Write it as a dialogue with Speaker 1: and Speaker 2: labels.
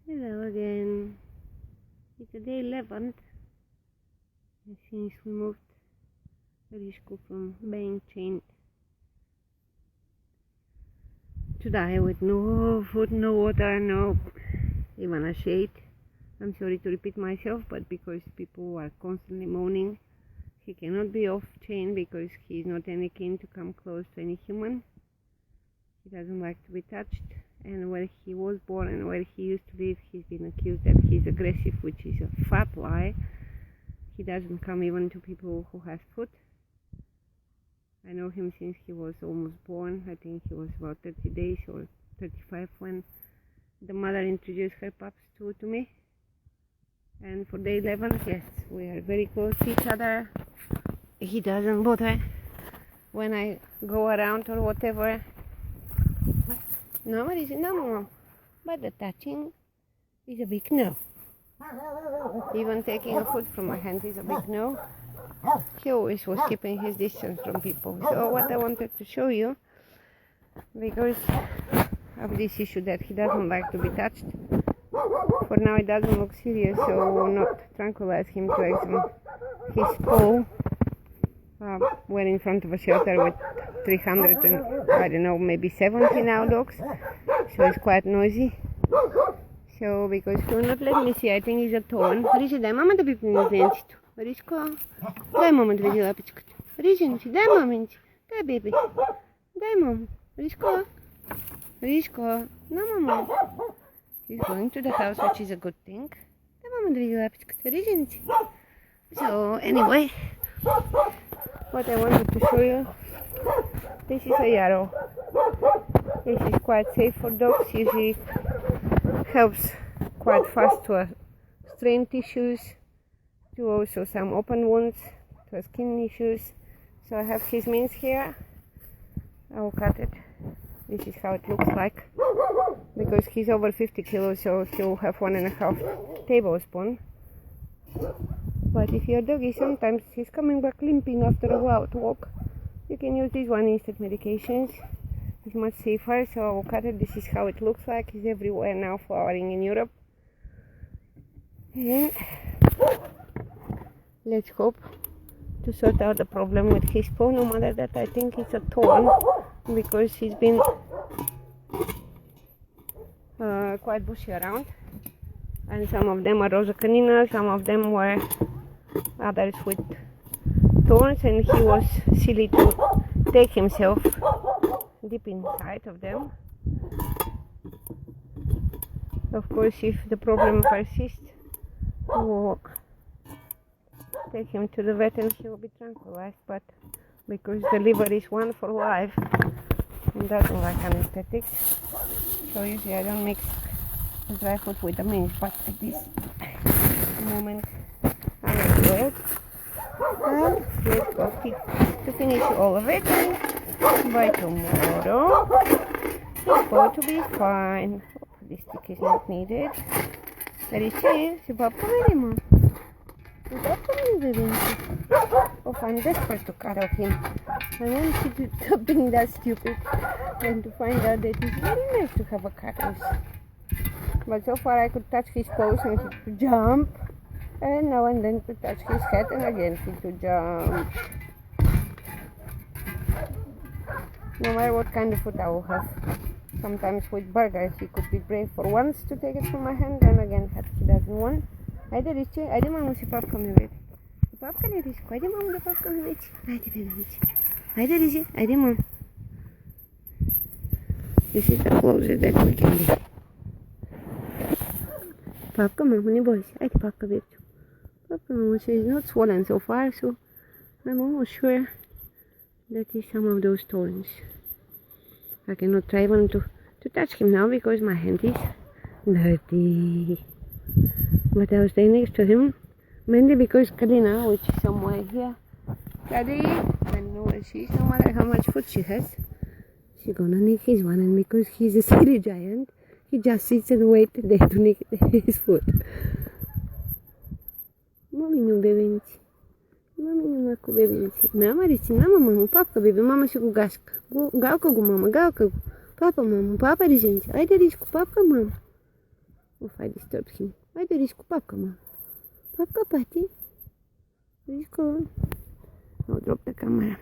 Speaker 1: Hello again. It's day 11th since we moved Rijko from being chained to die with no food, no water, no even a shade. I'm sorry to repeat myself, but because people are constantly moaning, he cannot be off chain because he's not any keen to come close to any human. He doesn't like to be touched. And where he was born and where he used to live, he's been accused that he's aggressive, which is a fat lie. He doesn't come even to people who have food. I know him since he was almost born. I think he was about 30 days or 35 when the mother introduced her pups to me. And for day 11, yes, we are very close to each other. He doesn't bother when I go around or whatever. No, what is it? No, Mom. But the touching is a big no. Even taking a food from my hand is a big no. He always was keeping his distance from people. So what I wanted to show you, because of this issue that he doesn't like to be touched, for now it doesn't look serious, so we'll not tranquilize him to examine his paw. We're in front of a shelter with 300 and I don't know, maybe 70 now dogs, so it's quite noisy. So because he will not let me see, I think he's a torn. Рижи, дай мама да пипне зенцето. Рижко, дай мама да види лапичката. Риженци, дай маменци, дай беби. Дай мама. Рижко, Рижко, no mama. He's going to the house, which is a good thing. Дай мама да види лапичката. Риженци. So anyway, what I wanted to show you, this is a yarrow. This is quite safe for dogs. Usually helps quite fast to strain tissues, to also some open wounds, to skin issues. So I have his mince here. I will cut it. This is how it looks like. Because he's over 50 kilos, so he'll have 1.5 tablespoons. But if your dog is sometimes he's coming back limping after a wild walk, you can use this one instead medications. It's much safer, so I will cut it. This is how it looks like. It's everywhere now, flowering in Europe. And let's hope to sort out the problem with his paw, no matter that I think it's a torn, because he's been quite bushy around. And some of them are Rosa Canina, some of them were others with thorns, and he was silly to take himself deep inside of them. Of course, if the problem persists, we will take him to the vet and he will be tranquilized, but because the liver is one for life and doesn't like anesthetics, so usually I don't mix dry food with the mince, but at this moment I will do it. And let's go to finish all of it. By tomorrow it's going to be fine. This stick is not needed. Ричи, si papà vedemo. Si papà vedemo. Oh, I'm desperate to cuddle him. I want to do something that stupid and to find out that it's very nice to have a cuddle. But so far I could touch his paws and he could jump, and now and then to touch his head and again he could jump. No matter what kind of food I will have. Sometimes with burgers he could be brave for once to take it from my hand, and again he doesn't want. Haydi Richie, haydi mama si papka mi baby. Si papka ne Richie, haydi mama da papka mi Richie. Haydi baby Richie. Haydi Richie, haydi mama. This is the closest that we can be. Papka mama, не бойся. Haydi papka baby. Papka mama, so it's not swollen so far, so I'm almost sure that is some of those thorns. I cannot try even to touch him now because my hand is dirty. But I will stay next to him, mainly because Kalina, which is somewhere here, Kadi, I don't know where she is, no matter how much food she has, she's gonna nick his one, and because he's a silly giant, he just sits and waits there to nick his food. Mommy no bebenci. Mommy no maku bebenci. Mama Richie, mama, papa bebe, mama si gugaska. Gauka gu mama, gauka gu. Papa mama, papa Richie. Haydi Richie, papa mama. if I disturb him. Haide, Rijko, papcă-mă. Papcă, Pati. Rijko. No, drop the camera.